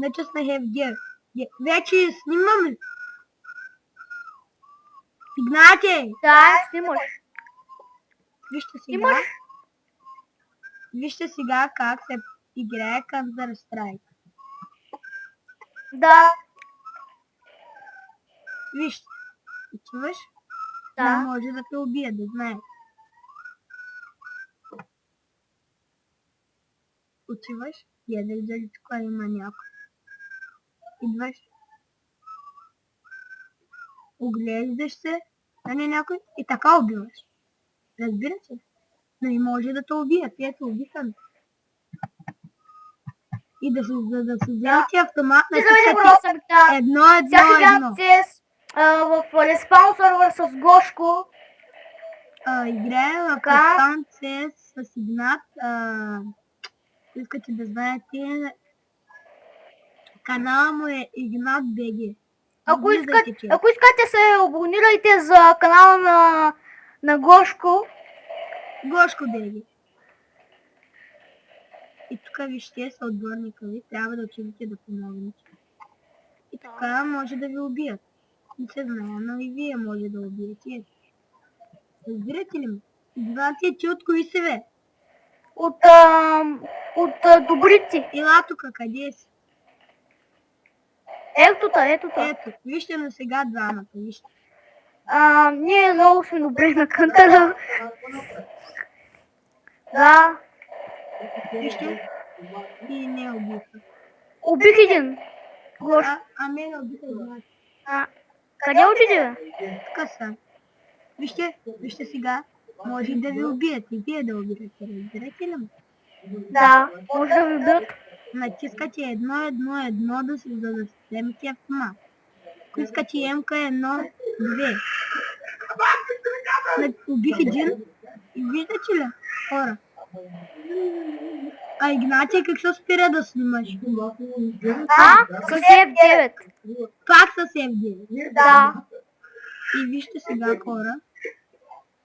Натиснах F9. Вече снимам ли? Игнатий! Да, снимаш. Вижте сега. Снимаш? Вижте сега как се играе Counter Strike. Да. Вижте. Чуваш? Не Да. може да те убие, да знаеш. Отиваш, гледаш дали тук има някой. Идваш. Оглеждаш се, а не някой и така убиваш. Разбира се. Не може да те убие, те те убиха. И да се вземете автомат на едно. Всяка играем CS в респаун сервер с Гошко. Играем в респаун CS с Игнат. Искате да знаете, канала му е Игнат БГ. Ако искате се абонирайте за канала на Гошко. Гошко БГ. И тук вижте са отборника ви, трябва да отидете да помогнете. И така може да ви убият. Не се знае, но и вие може да убиете. Разбирате ли ме? Игнатий, ти от кои си, бе? От добрици. Ела тук, къде си? Ето. Ето, вижте на сега двамата, вижте. Ние много сме добри на кънтъра. Да. Вижте. И не убиха. Убих един. Мен убиха Игнатий. Къде отиде, бе? Тук са. Вижте сега. Може да ви убият и вие да убирате, разбирате ли ме? Да, може да ви убият. Натискате 1 да се вземете автомат. Ако искате МК 1, 2. Убих един и виждате ли, хора? Игнатий, какво спира да снимаш? С F9. Пак с F9? Да. И вижте сега, хора.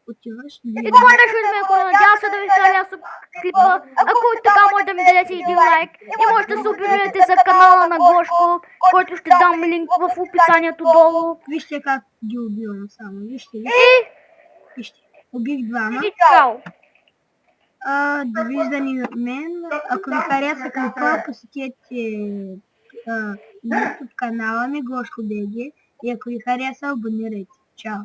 Отиваш. И това нещо ми е хора. Надявам се да ви хареса клипа. Ако така може да ми дадете един лайк. И може да се абонирате за канала на Гошко, който ще дам линк в описанието долу. Вижте как ги убивам само. Вижте. Вижте. Убих двама. И чао. Довиждане от мен. Ако ви хареса клипа, посетете YouTube канала ми Гошко БГ. И ако ви хареса, абонирайте. Чао.